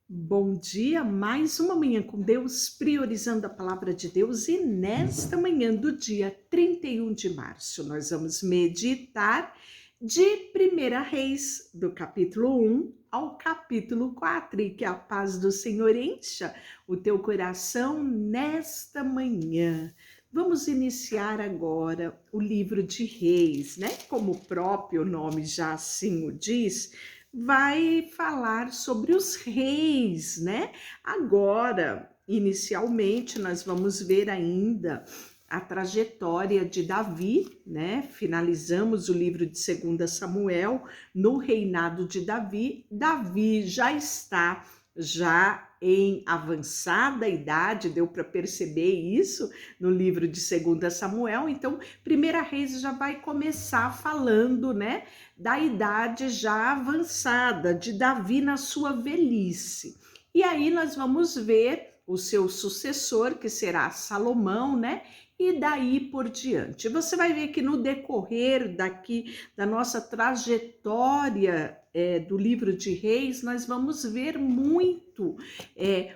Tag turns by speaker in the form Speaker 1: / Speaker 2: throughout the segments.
Speaker 1: Bom dia, mais uma manhã com Deus, priorizando a palavra de Deus. E nesta manhã do dia 31 de março, nós vamos meditar de Primeira Reis, do capítulo 1 ao capítulo 4, e que a paz do Senhor encha o teu coração nesta manhã. Vamos iniciar agora o livro de Reis, né? Como o próprio nome já assim o diz, vai falar sobre os reis, né? Agora, inicialmente, nós vamos ver ainda a trajetória de Davi, né? Finalizamos o livro de 2 Samuel no reinado de Davi. Davi já em avançada idade, deu para perceber isso no livro de 2 Samuel. Então, Primeira Reis já vai começar falando, né, da idade já avançada de Davi na sua velhice. E aí nós vamos ver o seu sucessor, que será Salomão, né? E daí por diante. Você vai ver que no decorrer daqui da nossa trajetória do livro de Reis, nós vamos ver muito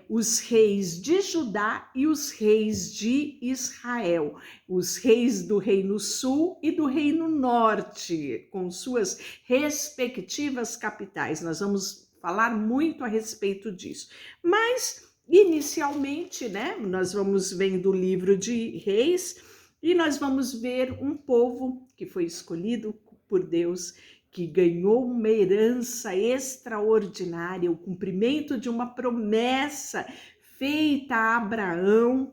Speaker 1: os reis de Judá e os reis de Israel, os reis do Reino Sul e do Reino Norte, com suas respectivas capitais. Nós vamos falar muito a respeito disso. Mas, inicialmente, né, nós vamos vendo o livro de Reis e nós vamos ver um povo que foi escolhido por Deus, que ganhou uma herança extraordinária, o cumprimento de uma promessa feita a Abraão,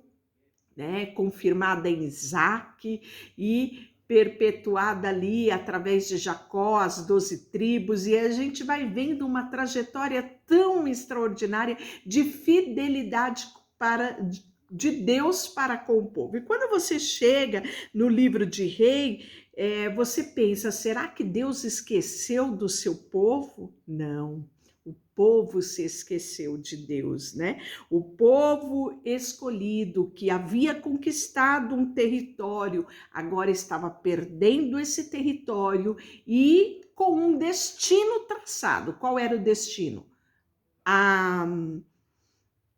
Speaker 1: né, confirmada em Isaac e perpetuada ali através de Jacó, as 12 tribos, e a gente vai vendo uma trajetória tão extraordinária de fidelidade de Deus para com o povo. E quando você chega no livro de Rei, você pensa, será que Deus esqueceu do seu povo? Não. O povo se esqueceu de Deus, né? O povo escolhido que havia conquistado um território, agora estava perdendo esse território e com um destino traçado. Qual era o destino?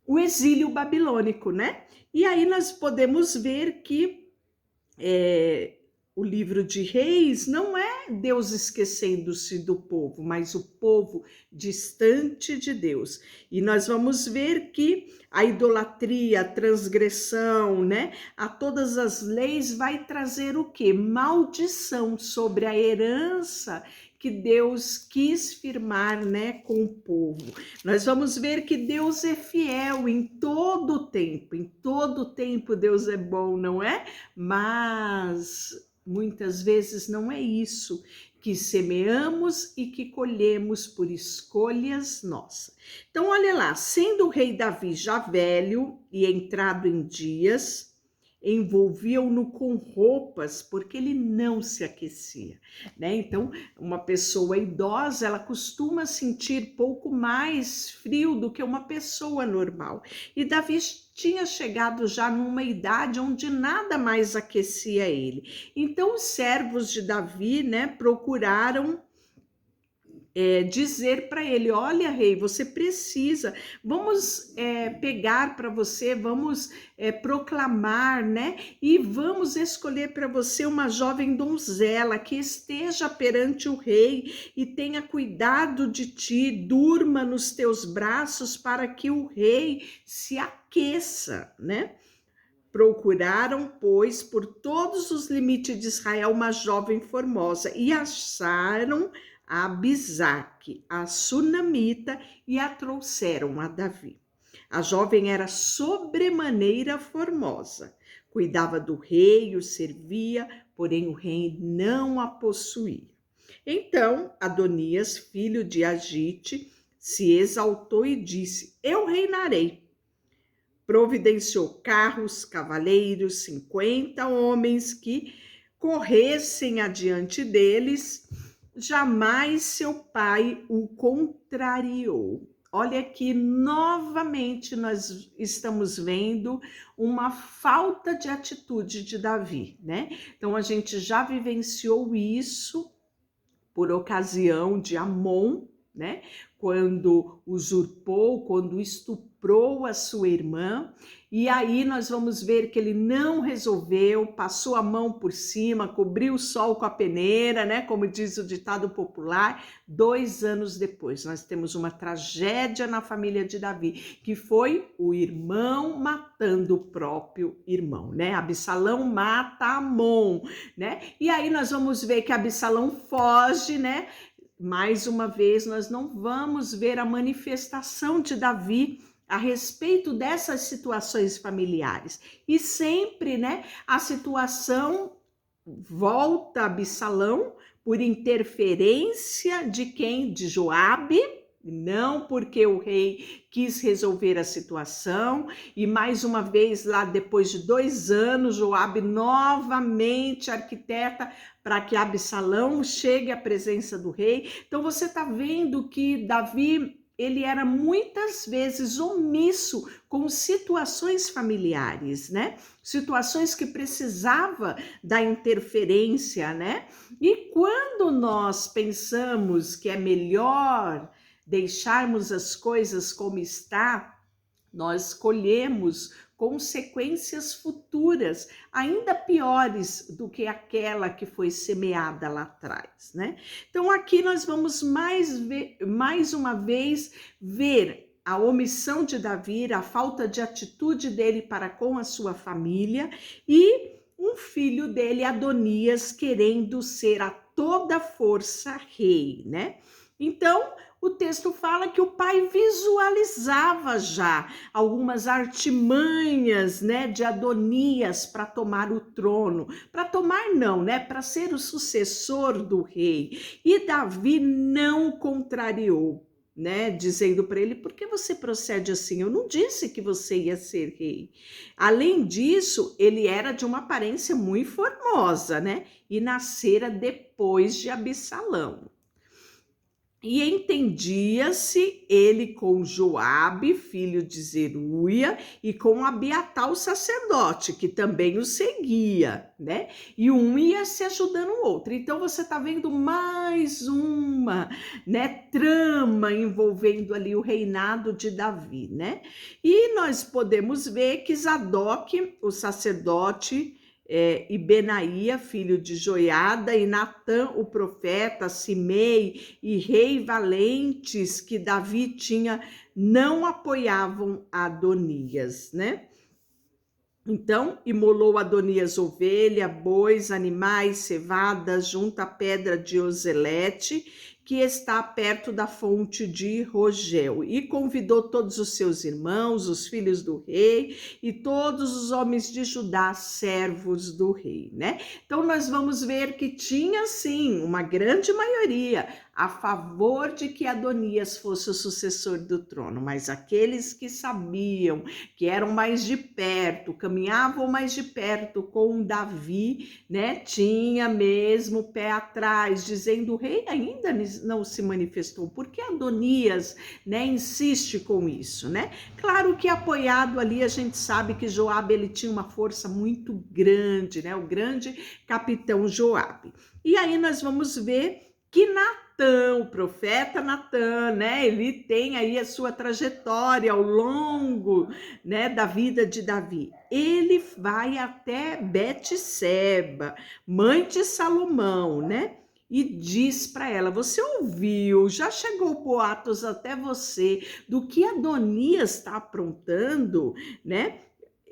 Speaker 1: O exílio babilônico, né? E aí nós podemos ver que o livro de Reis não é Deus esquecendo-se do povo, mas o povo distante de Deus. E nós vamos ver que a idolatria, a transgressão, né, a todas as leis vai trazer o quê? Maldição sobre a herança que Deus quis firmar, né, com o povo. Nós vamos ver que Deus é fiel em todo tempo Deus é bom, não é? Mas muitas vezes não é isso que semeamos e que colhemos por escolhas nossas. Então, olha lá, sendo o rei Davi já velho e entrado em dias, envolviam-no com roupas porque ele não se aquecia, né? Então, uma pessoa idosa, ela costuma sentir pouco mais frio do que uma pessoa normal. E Davi tinha chegado já numa idade onde nada mais aquecia ele. Então, os servos de Davi, né, procuraram dizer para ele, olha, rei, você precisa, vamos pegar para você, vamos proclamar, né? E vamos escolher para você uma jovem donzela que esteja perante o rei e tenha cuidado de ti, durma nos teus braços para que o rei se aqueça, né? Procuraram, pois, por todos os limites de Israel uma jovem formosa e acharam a Abisaque, a sunamita, e a trouxeram a Davi. A jovem era sobremaneira formosa, cuidava do rei, o servia, porém o rei não a possuía. Então Adonias, filho de Agite, se exaltou e disse: eu reinarei. Providenciou carros, cavaleiros, 50 homens que corressem adiante deles, jamais seu pai o contrariou. Olha aqui, novamente nós estamos vendo uma falta de atitude de Davi, né? Então a gente já vivenciou isso por ocasião de Amon, né? Quando usurpou, quando estuprou a sua irmã. E aí nós vamos ver que ele não resolveu, passou a mão por cima, cobriu o sol com a peneira, né? Como diz o ditado popular. 2 anos depois, nós temos uma tragédia na família de Davi, que foi o irmão matando o próprio irmão, né? Absalão mata Amon, né? E aí nós vamos ver que Absalão foge, né? Mais uma vez, nós não vamos ver a manifestação de Davi a respeito dessas situações familiares. E sempre, né, a situação volta a Absalão por interferência de quem? De Joabe, não porque o rei quis resolver a situação. E mais uma vez, lá depois de 2 anos, Joabe novamente arquiteta para que Absalão chegue à presença do rei. Então você está vendo que Davi, ele era muitas vezes omisso com situações familiares, né? Situações que precisava da interferência, né? E quando nós pensamos que é melhor deixarmos as coisas como está, nós colhemos consequências futuras ainda piores do que aquela que foi semeada lá atrás, né? Então aqui nós vamos mais uma vez ver a omissão de Davi, a falta de atitude dele para com a sua família e um filho dele, Adonias, querendo ser a toda força rei, né? Então, o texto fala que o pai visualizava já algumas artimanhas, né, de Adonias para tomar o trono. Para tomar não, né, para ser o sucessor do rei. E Davi não contrariou, né, dizendo para ele: por que você procede assim? Eu não disse que você ia ser rei. Além disso, ele era de uma aparência muito formosa, né, e nascera depois de Absalão. E entendia-se ele com Joabe, filho de Zeruia, e com Abiatar, o sacerdote, que também o seguia, né? E um ia se ajudando o outro. Então você está vendo mais uma, né, trama envolvendo ali o reinado de Davi, né? E nós podemos ver que Zadok, o sacerdote, e Benaía, filho de Joiada, e Natã, o profeta, Simei e rei valentes que Davi tinha, não apoiavam Adonias, né? Então, imolou Adonias ovelha, bois, animais, cevada, junto à pedra de Ozelete, que está perto da fonte de Rogel, e convidou todos os seus irmãos, os filhos do rei, e todos os homens de Judá, servos do rei, né? Então, nós vamos ver que tinha, sim, uma grande maioria a favor de que Adonias fosse o sucessor do trono, mas aqueles que sabiam, que eram mais de perto, caminhavam mais de perto com Davi, né, tinha mesmo o pé atrás, dizendo: o rei ainda não se manifestou, por que Adonias, né, insiste com isso, né? Claro que apoiado ali, a gente sabe que Joabe, ele tinha uma força muito grande, né, o grande capitão Joabe. E aí nós vamos ver que Natã, o profeta Natã, né, ele tem aí a sua trajetória ao longo, né, da vida de Davi. Ele vai até Betseba, mãe de Salomão, né, e diz para ela: você ouviu, já chegou boatos até você do que Adonias está aprontando, né,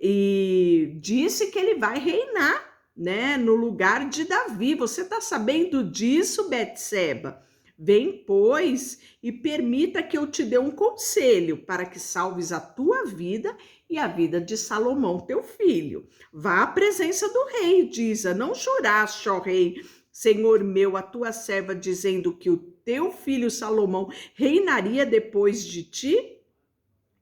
Speaker 1: e disse que ele vai reinar, né, no lugar de Davi. Você está sabendo disso, Betseba? Vem, pois, e permita que eu te dê um conselho para que salves a tua vida e a vida de Salomão, teu filho. Vá à presença do rei, diz: não juraste, ó rei, senhor meu, a tua serva, dizendo que o teu filho Salomão reinaria depois de ti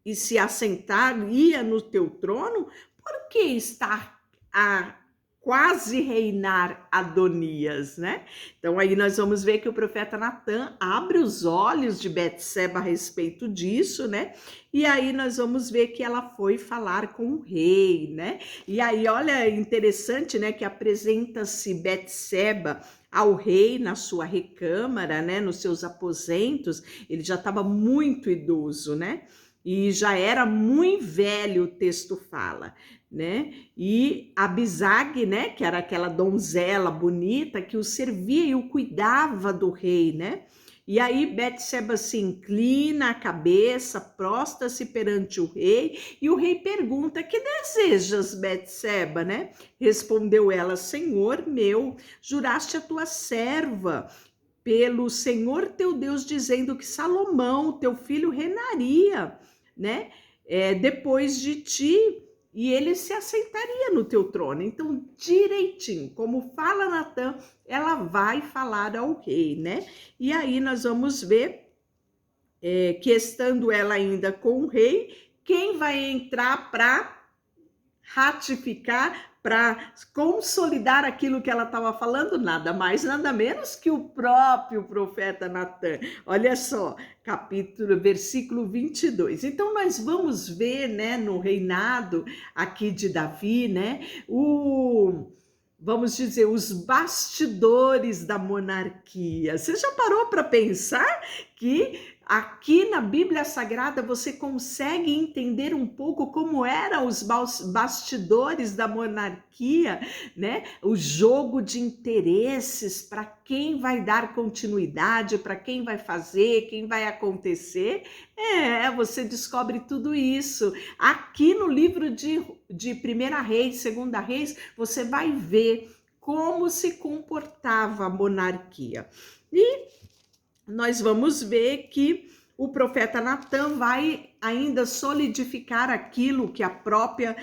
Speaker 1: e se assentaria no teu trono? Por que está a quase reinar Adonias, né? Então aí nós vamos ver que o profeta Natã abre os olhos de Betseba a respeito disso, né? E aí nós vamos ver que ela foi falar com o rei, né? E aí olha, interessante, né, que apresenta-se Betseba ao rei na sua recâmara, né, nos seus aposentos. Ele já estava muito idoso, né? E já era muito velho, o texto fala, né? E Abisag, né, que era aquela donzela bonita que o servia e o cuidava do rei, né? E aí Betseba se inclina a cabeça, prostra-se perante o rei, e o rei pergunta: "Que desejas, Betseba?", né? Respondeu ela: "Senhor meu, juraste a tua serva pelo Senhor teu Deus, dizendo que Salomão, teu filho, reinaria, né? Depois de ti, e ele se assentaria no teu trono." Então, direitinho, como fala Natã, ela vai falar ao rei, né? E aí nós vamos ver que, estando ela ainda com o rei, quem vai entrar para ratificar, para consolidar aquilo que ela estava falando? Nada mais, nada menos que o próprio profeta Natã. Olha só, versículo 22. Então nós vamos ver, né, no reinado aqui de Davi, né, vamos dizer, os bastidores da monarquia. Você já parou para pensar que aqui na Bíblia Sagrada você consegue entender um pouco como eram os bastidores da monarquia, né? O jogo de interesses, para quem vai dar continuidade, para quem vai fazer, quem vai acontecer. Você descobre tudo isso. Aqui no livro de Primeira Reis, Segunda Reis, você vai ver como se comportava a monarquia. E nós vamos ver que o profeta Natã vai ainda solidificar aquilo que a própria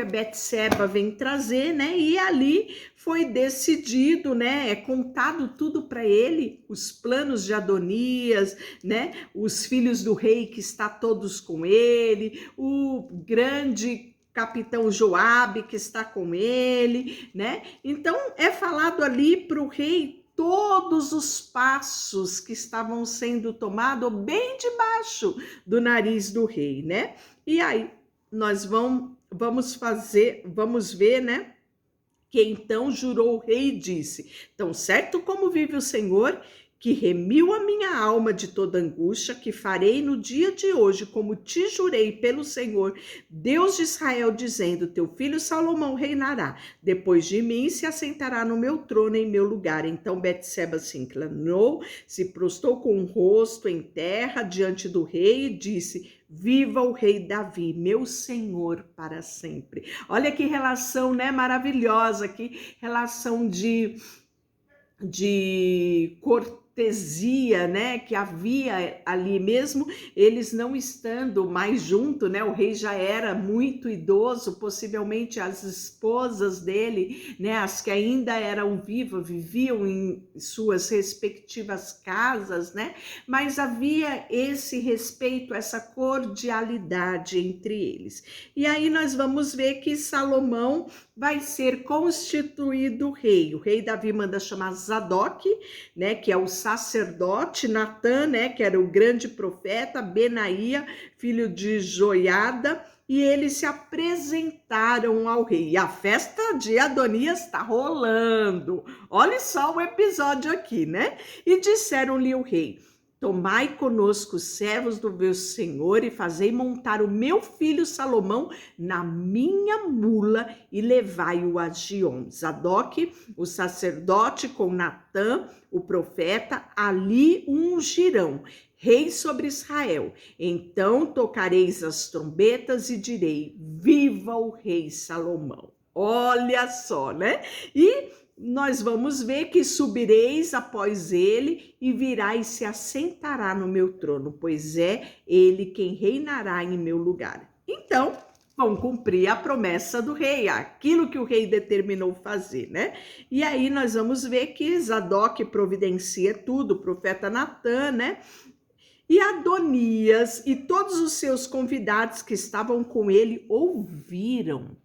Speaker 1: Betseba vem trazer, né? E ali foi decidido, né? É contado tudo para ele, os planos de Adonias, né? Os filhos do rei que está todos com ele, o grande capitão Joabe que está com ele, né? Então é falado ali para o rei todos os passos que estavam sendo tomados bem debaixo do nariz do rei, né? E aí nós vamos ver, né? Que então jurou o rei e disse: "Tão certo como vive o Senhor, que remiu a minha alma de toda angústia, que farei no dia de hoje, como te jurei pelo Senhor, Deus de Israel, dizendo: teu filho Salomão reinará. Depois de mim se assentará no meu trono em meu lugar." Então Betseba se inclinou, se prostrou com o rosto em terra diante do rei e disse: "Viva o rei Davi, meu senhor, para sempre." Olha que relação, né, maravilhosa, que relação de cortesia, né, que havia ali, mesmo eles não estando mais junto, né, o rei já era muito idoso, possivelmente as esposas dele, né, as que ainda eram vivas, viviam em suas respectivas casas, né, mas havia esse respeito, essa cordialidade entre eles. E aí nós vamos ver que Salomão vai ser constituído rei. O rei Davi manda chamar Zadok, né, que é o sacerdote, Natã, né, que era o grande profeta, Benaia, filho de Joiada, e eles se apresentaram ao rei. E a festa de Adonias está rolando. Olha só o episódio aqui, né? E disseram-lhe o rei: "Tomai conosco os servos do meu senhor e fazei montar o meu filho Salomão na minha mula e levai-o a Giom." Zadok, o sacerdote, com Natã, o profeta, ali o ungirão, rei sobre Israel. Então tocareis as trombetas e direi: "Viva o rei Salomão." Olha só, né? E nós vamos ver que subireis após ele e virá e se assentará no meu trono, pois é ele quem reinará em meu lugar. Então, vão cumprir a promessa do rei, aquilo que o rei determinou fazer, né? E aí nós vamos ver que Zadok providencia tudo, o profeta Natã, né? E Adonias e todos os seus convidados que estavam com ele ouviram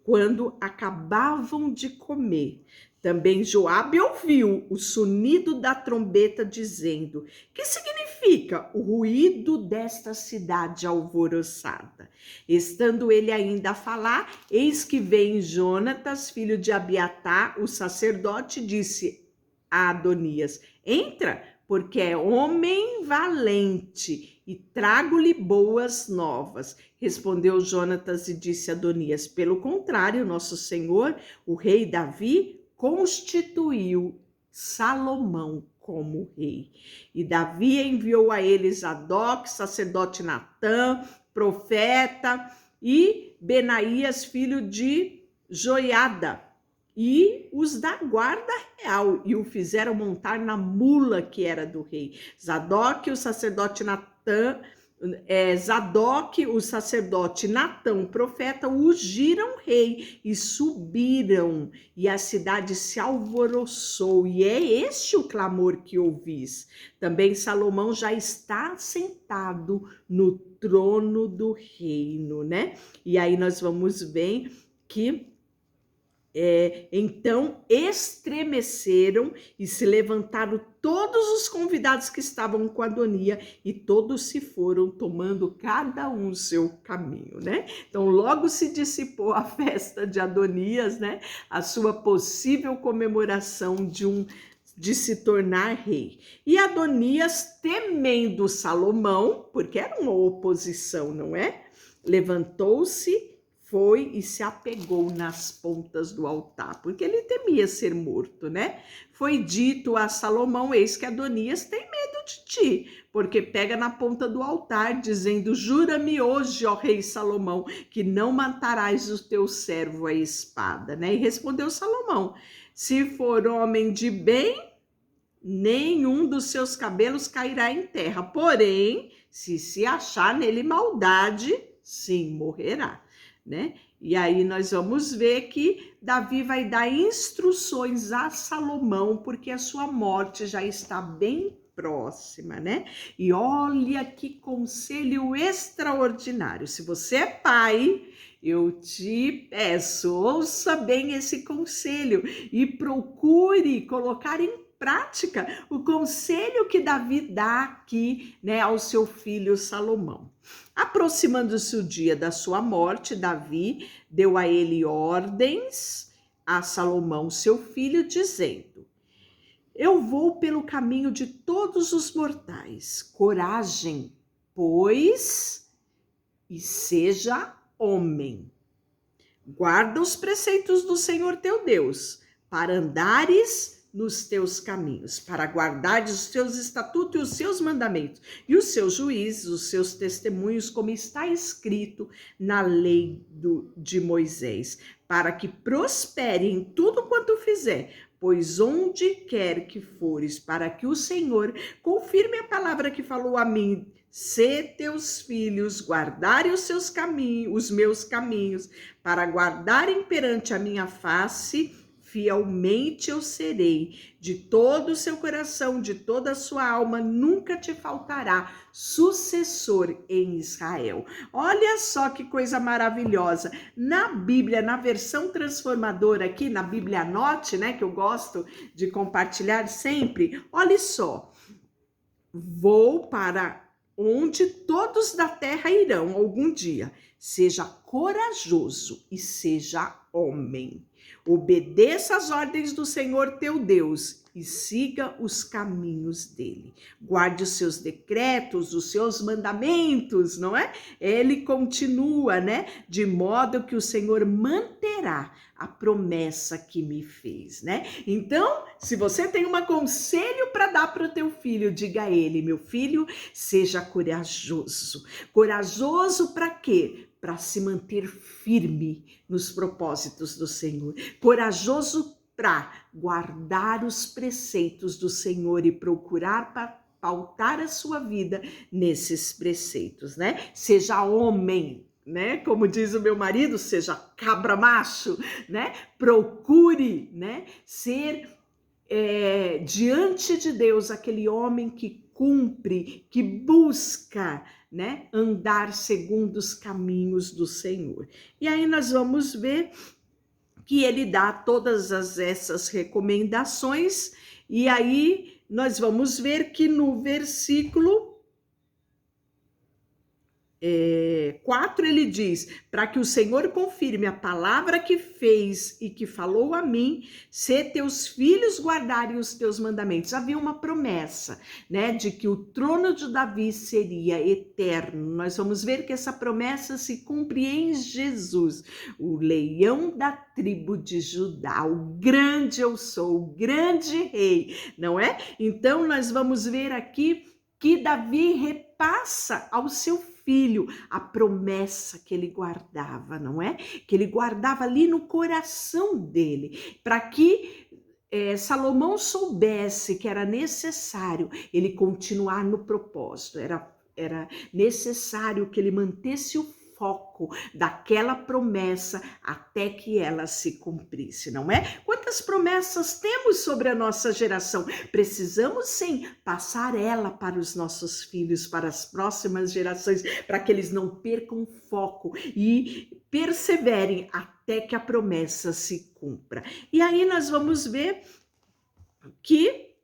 Speaker 1: quando acabavam de comer. Também Joabe ouviu o sonido da trombeta, dizendo: "Que significa significa o ruído desta cidade alvoroçada. Estando ele ainda a falar, eis que vem Jonatas, filho de Abiatar, o sacerdote, disse a Adonias: entra, porque é homem valente, e trago-lhe boas novas. Respondeu Jonatas e disse a Adonias: pelo contrário, nosso senhor, o rei Davi, constituiu Salomão como rei. E Davi enviou a ele Zadok, sacerdote Natã, profeta, e Benaías, filho de Joiada, e os da guarda real, e o fizeram montar na mula que era do rei. Zadok, o sacerdote Natã, Zadok, o sacerdote Natã, profeta, ungiram rei e subiram, e a cidade se alvoroçou, e é este o clamor que ouvis. Também Salomão já está sentado no trono do reino, né? E aí nós vamos ver que então estremeceram e se levantaram todos os convidados que estavam com Adonia, e todos se foram, tomando cada um o seu caminho, né? Então logo se dissipou a festa de Adonias, né? A sua possível comemoração de se tornar rei. E Adonias, temendo Salomão, porque era uma oposição, não é? Levantou-se, foi e se apegou nas pontas do altar, porque ele temia ser morto, né? Foi dito a Salomão: eis que Adonias tem medo de ti, porque pega na ponta do altar, dizendo: jura-me hoje, ó rei Salomão, que não matarás o teu servo à espada, né? E respondeu Salomão: se for homem de bem, nenhum dos seus cabelos cairá em terra, porém, se achar nele maldade, sim, morrerá. Né? E aí nós vamos ver que Davi vai dar instruções a Salomão, porque a sua morte já está bem próxima, né? E olha que conselho extraordinário. Se você é pai, eu te peço, ouça bem esse conselho e procure colocar em prática o conselho que Davi dá aqui, né, ao seu filho Salomão. Aproximando-se o dia da sua morte, Davi deu a ele ordens a Salomão, seu filho, dizendo: eu vou pelo caminho de todos os mortais. Coragem, pois, e seja homem. Guarda os preceitos do Senhor teu Deus, para andares nos teus caminhos, para guardares os teus estatutos e os seus mandamentos, e os seus juízes, os seus testemunhos, como está escrito na lei de Moisés, para que prospere em tudo quanto fizer, pois onde quer que fores, para que o Senhor confirme a palavra que falou a mim, se teus filhos guardarem os seus caminhos, os meus caminhos, para guardarem perante a minha face, fielmente eu serei, de todo o seu coração, de toda a sua alma, nunca te faltará sucessor em Israel. Olha só que coisa maravilhosa. Na Bíblia, na versão transformadora aqui, na Bíblia Anote, né, que eu gosto de compartilhar sempre, olha só. Vou para onde todos da terra irão algum dia. Seja corajoso e seja homem. Obedeça às ordens do Senhor teu Deus e siga os caminhos dele. Guarde os seus decretos, os seus mandamentos, não é? Ele continua, né? De modo que o Senhor manterá a promessa que me fez, né? Então, se você tem um conselho para dar para o teu filho, diga a ele: meu filho, seja corajoso. Corajoso para quê? Para se manter firme nos propósitos do Senhor. Corajoso para guardar os preceitos do Senhor e procurar pautar a sua vida nesses preceitos, né? Seja homem, né? Como diz o meu marido, seja cabra macho, né? Procure, né? Ser diante de Deus aquele homem que cumpre, que busca, né, andar segundo os caminhos do Senhor. E aí nós vamos ver que ele dá todas essas recomendações, e aí nós vamos ver que no versículo 4, ele diz: para que o Senhor confirme a palavra que fez e que falou a mim, se teus filhos guardarem os teus mandamentos. Havia uma promessa, né, de que o trono de Davi seria eterno. Nós vamos ver que essa promessa se cumpre em Jesus, o leão da tribo de Judá, o grande eu sou, o grande rei, não é? Então nós vamos ver aqui que Davi repassa ao seu filho a promessa que ele guardava, não é? Que ele guardava ali no coração dele, para que Salomão soubesse que era necessário ele continuar no propósito, era necessário que ele mantesse o foco daquela promessa até que ela se cumprisse, não é? Quantas promessas temos sobre a nossa geração? Precisamos sim passar ela para os nossos filhos, para as próximas gerações, para que eles não percam foco e perseverem até que a promessa se cumpra. E aí nós vamos ver que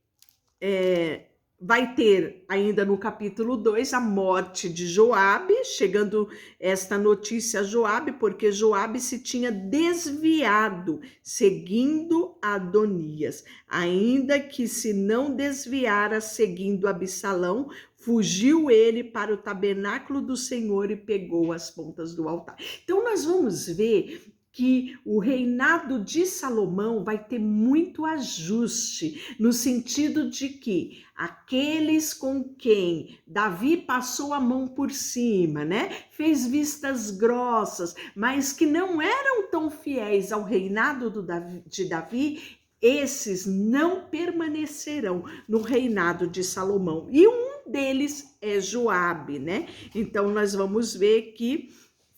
Speaker 1: vai ter ainda no capítulo 2 a morte de Joabe, chegando esta notícia a Joabe, porque Joabe se tinha desviado, seguindo Adonias, ainda que se não desviara seguindo Absalão, fugiu ele para o tabernáculo do Senhor e pegou as pontas do altar. Então nós vamos ver que o reinado de Salomão vai ter muito ajuste, no sentido de que aqueles com quem Davi passou a mão por cima, né? Fez vistas grossas, mas que não eram tão fiéis ao reinado de Davi, esses não permanecerão no reinado de Salomão. E um deles é Joabe, né? Então nós vamos ver que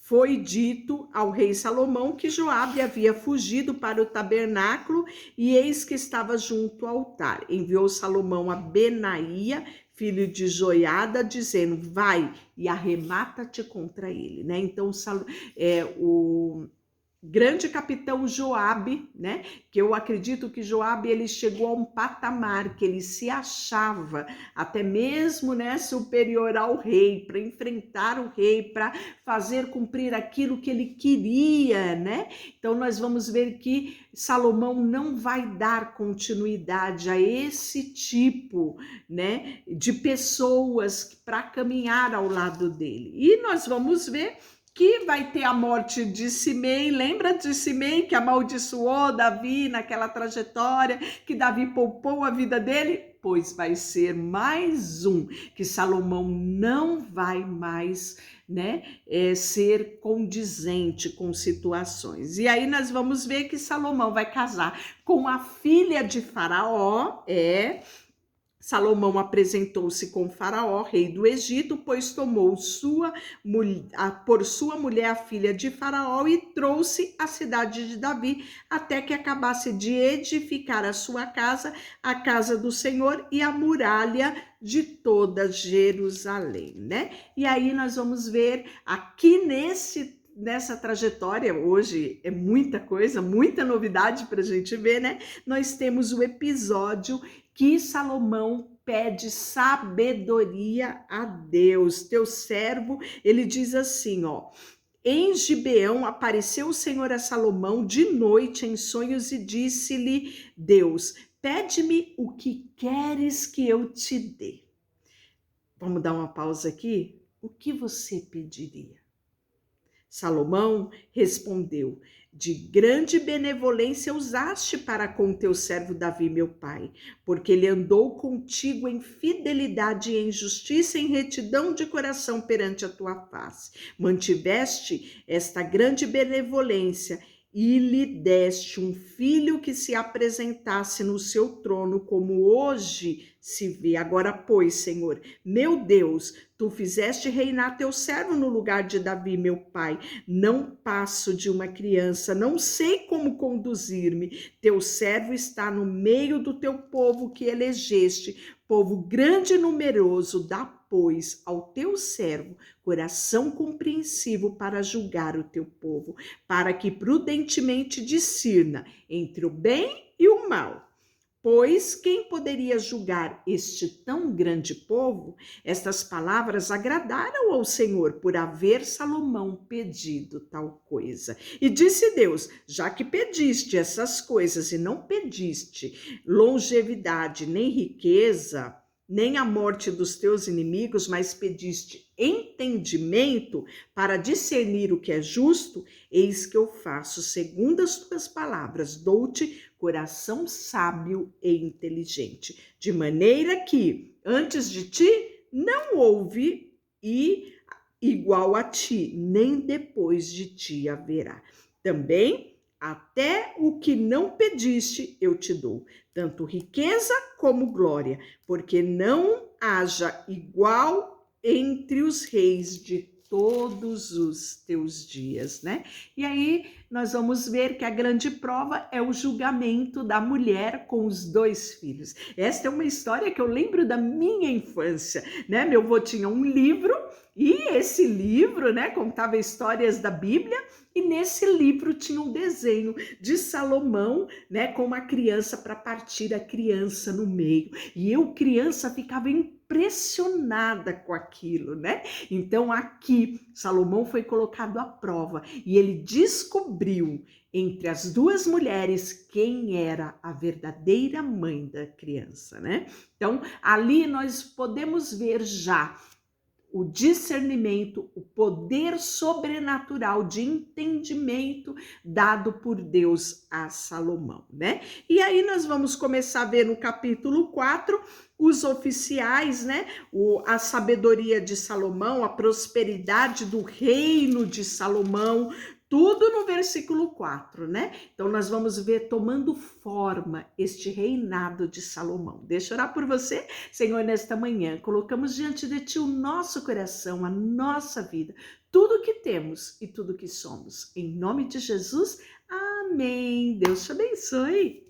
Speaker 1: foi dito ao rei Salomão que Joabe havia fugido para o tabernáculo e eis que estava junto ao altar. Enviou Salomão a Benaia, filho de Joiada, dizendo: vai e arremata-te contra ele, né? Então o grande capitão Joabe, né? Que eu acredito que Joabe ele chegou a um patamar que ele se achava até mesmo, né, superior ao rei, para enfrentar o rei, para fazer cumprir aquilo que ele queria, né? Então nós vamos ver que Salomão não vai dar continuidade a esse tipo, né, de pessoas para caminhar ao lado dele. E nós vamos ver que vai ter a morte de Simei. Lembra de Simei que amaldiçoou Davi naquela trajetória, que Davi poupou a vida dele? Pois vai ser mais um que Salomão não vai mais, né, ser condizente com situações. E aí nós vamos ver que Salomão vai casar com a filha de Faraó, Salomão apresentou-se com Faraó, rei do Egito, pois tomou por sua mulher a filha de Faraó e trouxe a cidade de Davi até que acabasse de edificar a sua casa, a casa do Senhor e a muralha de toda Jerusalém, né? E aí nós vamos ver aqui nessa trajetória, hoje é muita coisa, muita novidade para a gente ver, né? Nós temos o episódio que Salomão pede sabedoria a Deus. Teu servo, ele diz assim, ó: em Gibeão apareceu o Senhor a Salomão de noite em sonhos e disse-lhe Deus: pede-me o que queres que eu te dê. Vamos dar uma pausa aqui? O que você pediria? Salomão respondeu: de grande benevolência usaste para com teu servo Davi, meu pai, porque ele andou contigo em fidelidade e em justiça, em retidão de coração perante a tua face. Mantiveste esta grande benevolência e lhe deste um filho que se apresentasse no seu trono, como hoje se vê. Agora, pois, Senhor, meu Deus, tu fizeste reinar teu servo no lugar de Davi, meu pai. Não passo de uma criança, não sei como conduzir-me. Teu servo está no meio do teu povo que elegeste, povo grande e numeroso. Dá, pois, ao teu servo coração compreensivo para julgar o teu povo, para que prudentemente discirna entre o bem e o mal. Pois quem poderia julgar este tão grande povo? Estas palavras agradaram ao Senhor por haver Salomão pedido tal coisa. E disse Deus: já que pediste essas coisas e não pediste longevidade, nem riqueza, nem a morte dos teus inimigos, mas pediste entendimento para discernir o que é justo, eis que eu faço segundo as tuas palavras, dou-te coração sábio e inteligente, de maneira que antes de ti não houve e igual a ti, nem depois de ti haverá. Também até o que não pediste eu te dou, tanto riqueza como glória, porque não haja igual entre os reis de todos os teus dias, né? E aí nós vamos ver que a grande prova é o julgamento da mulher com os 2 filhos. Esta é uma história que eu lembro da minha infância, né? Meu avô tinha um livro e esse livro, né, contava histórias da Bíblia, e nesse livro tinha um desenho de Salomão, né, com uma criança para partir a criança no meio. E eu, criança, ficava impressionada com aquilo, né? Então aqui Salomão foi colocado à prova e ele descobriu entre as 2 mulheres quem era a verdadeira mãe da criança, né? Então ali nós podemos ver já o discernimento, o poder sobrenatural de entendimento dado por Deus a Salomão, né? E aí nós vamos começar a ver no capítulo 4 os oficiais, né? A sabedoria de Salomão, a prosperidade do reino de Salomão, tudo no versículo 4, né? Então nós vamos ver tomando forma este reinado de Salomão. Deixa eu orar por você, Senhor, nesta manhã. Colocamos diante de Ti o nosso coração, a nossa vida, tudo que temos e tudo que somos. Em nome de Jesus, amém. Deus te abençoe.